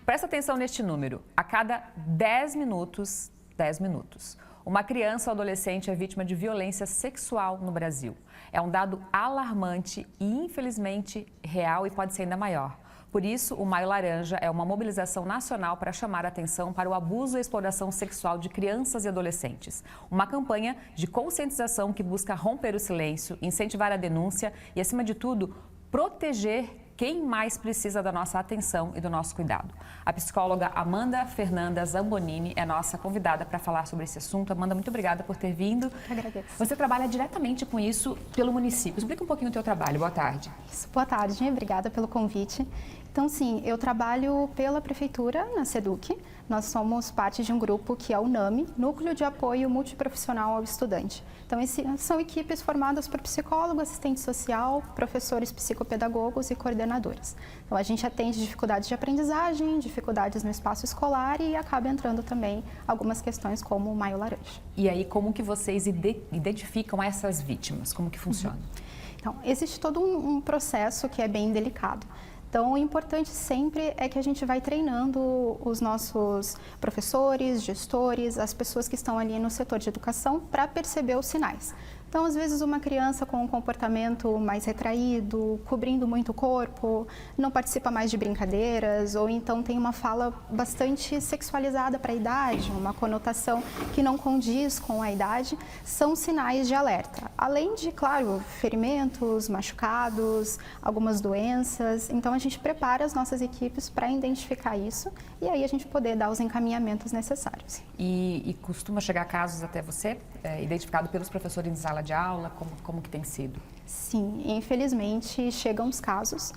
Presta atenção neste número. A cada 10 minutos, uma criança ou adolescente é vítima de violência sexual no Brasil. É um dado alarmante e, infelizmente, real e pode ser ainda maior. Por isso, o Maio Laranja é uma mobilização nacional para chamar a atenção para o abuso e exploração sexual de crianças e adolescentes. Uma campanha de conscientização que busca romper o silêncio, incentivar a denúncia e, acima de tudo, proteger quem mais precisa da nossa atenção e do nosso cuidado. A psicóloga Amanda Fernanda Zambonini é nossa convidada para falar sobre esse assunto. Amanda, muito obrigada por ter vindo. Agradeço. Você trabalha diretamente com isso pelo município. Explica um pouquinho o teu trabalho. Boa tarde. Boa tarde, obrigada pelo convite. Então, sim, eu trabalho pela Prefeitura, na SEDUC. Nós somos parte de um grupo que é o NAMI, Núcleo de Apoio Multiprofissional ao Estudante. Então, são equipes formadas por psicólogo, assistente social, professores psicopedagogos e coordenadores. Então, a gente atende dificuldades de aprendizagem, dificuldades no espaço escolar e acaba entrando também algumas questões como o Maio Laranja. E aí, como que vocês identificam essas vítimas? Como que funciona? Então, existe todo um processo que é bem delicado. Então, o importante sempre é que a gente vai treinando os nossos professores, gestores, as pessoas que estão ali no setor de educação para perceber os sinais. Então, às vezes, uma criança com um comportamento mais retraído, cobrindo muito o corpo, não participa mais de brincadeiras, ou então tem uma fala bastante sexualizada para a idade, uma conotação que não condiz com a idade, são sinais de alerta. Além de, claro, ferimentos, machucados, algumas doenças. Então, a gente prepara as nossas equipes para identificar isso e aí a gente poder dar os encaminhamentos necessários. E costuma chegar casos até você, identificado pelos professores em sala de aula? Como que tem sido? Sim, infelizmente chegam os casos.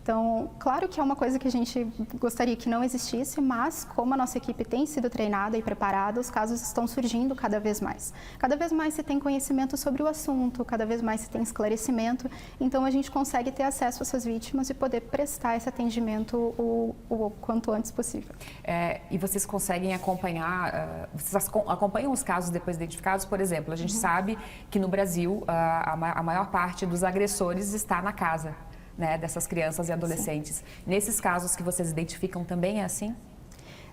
Então, claro que é uma coisa que a gente gostaria que não existisse, mas como a nossa equipe tem sido treinada e preparada, os casos estão surgindo cada vez mais. Cada vez mais se tem conhecimento sobre o assunto, cada vez mais se tem esclarecimento, então a gente consegue ter acesso a essas vítimas e poder prestar esse atendimento o quanto antes possível. E vocês conseguem acompanhar, vocês acompanham os casos depois identificados? Por exemplo, a gente sabe que no Brasil a maior parte dos agressores está na casa, né, dessas crianças e adolescentes. Sim. Nesses casos que vocês identificam também é assim?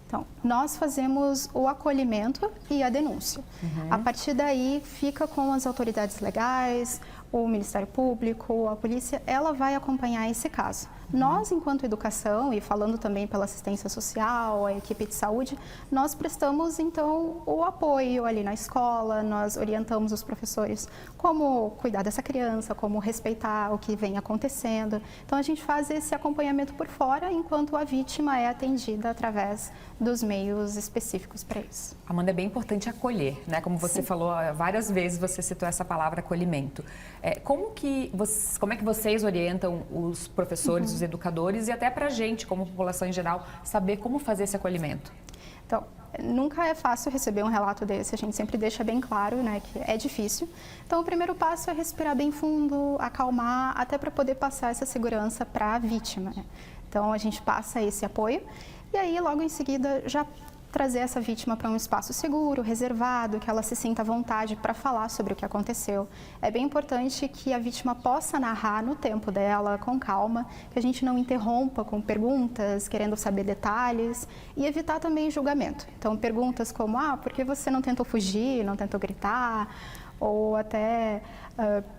Então, nós fazemos o acolhimento e a denúncia. A partir daí, fica com as autoridades legais, o Ministério Público, a polícia, ela vai acompanhar esse caso. Nós, enquanto educação, e falando também pela assistência social, a equipe de saúde, nós prestamos, então, o apoio ali na escola, nós orientamos os professores como cuidar dessa criança, como respeitar o que vem acontecendo. Então, a gente faz esse acompanhamento por fora, enquanto a vítima é atendida através dos meios específicos para isso. Amanda, é bem importante acolher, né? Como você falou várias vezes, você citou essa palavra acolhimento. Como é que vocês orientam os professores, os educadores e até para a gente, como população em geral, saber como fazer esse acolhimento? Então, nunca é fácil receber um relato desse, a gente sempre deixa bem claro, né, que é difícil. Então, o primeiro passo é respirar bem fundo, acalmar, até para poder passar essa segurança para a vítima, né? Então, a gente passa esse apoio e aí, logo em seguida, já trazer essa vítima para um espaço seguro, reservado, que ela se sinta à vontade para falar sobre o que aconteceu. É bem importante que a vítima possa narrar no tempo dela, com calma, que a gente não interrompa com perguntas, querendo saber detalhes e evitar também julgamento. Então, perguntas como, por que você não tentou fugir, não tentou gritar? Ou até,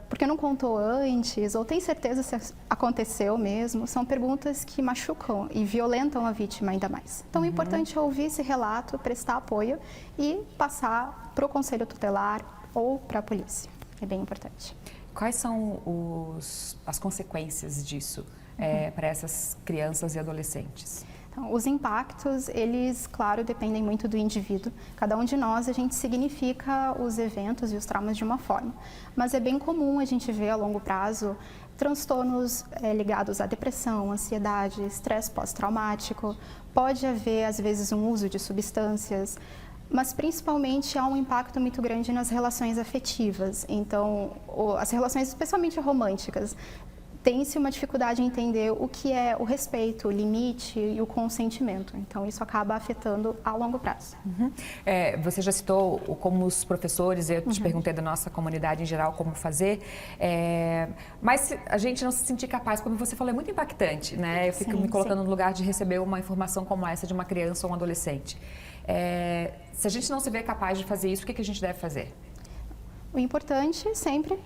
por que não contou antes? Ou tem certeza se aconteceu mesmo? São perguntas que machucam e violentam a vítima ainda mais. Então, o importante é ouvir esse relato, prestar apoio e passar para o conselho tutelar ou para a polícia. É bem importante. Quais são as consequências disso para essas crianças e adolescentes? Então, os impactos, eles, claro, dependem muito do indivíduo. Cada um de nós, a gente significa os eventos e os traumas de uma forma. Mas é bem comum a gente ver a longo prazo transtornos ligados à depressão, ansiedade, estresse pós-traumático. Pode haver, às vezes, um uso de substâncias, mas principalmente há um impacto muito grande nas relações afetivas. Então, as relações especialmente românticas, tem-se uma dificuldade em entender o que é o respeito, o limite e o consentimento. Então, isso acaba afetando a longo prazo. Você já citou como os professores, eu te perguntei da nossa comunidade em geral como fazer, mas se a gente não se sentir capaz, como você falou, é muito impactante, né? Eu fico me colocando no lugar de receber uma informação como essa de uma criança ou um adolescente. Se a gente não se vê capaz de fazer isso, o que a gente deve fazer? O importante é sempre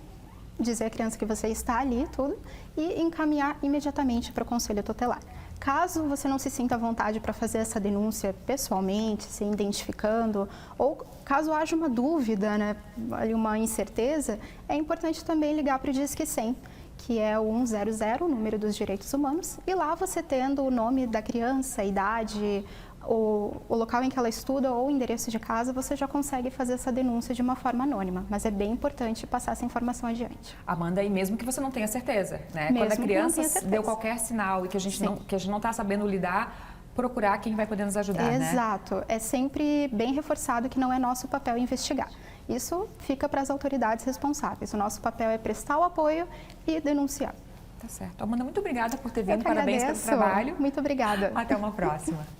dizer à criança que você está ali, tudo, e encaminhar imediatamente para o conselho tutelar. Caso você não se sinta à vontade para fazer essa denúncia pessoalmente, se identificando, ou caso haja uma dúvida, né, uma incerteza, é importante também ligar para o Disque 100, que é o 100, o número dos direitos humanos, e lá você tendo o nome da criança, a idade, o local em que ela estuda ou o endereço de casa, você já consegue fazer essa denúncia de uma forma anônima. Mas é bem importante passar essa informação adiante. Amanda, e mesmo que você não tenha certeza, né? Mesmo quando a criança deu certeza. qualquer sinal e que a gente não está sabendo lidar, procurar quem vai poder nos ajudar, Exato. É sempre bem reforçado que não é nosso papel investigar. Isso fica para as autoridades responsáveis. O nosso papel é prestar o apoio e denunciar. Tá certo. Amanda, muito obrigada por ter vindo. Eu que Parabéns agradeço. pelo trabalho. Muito obrigada. Até uma próxima.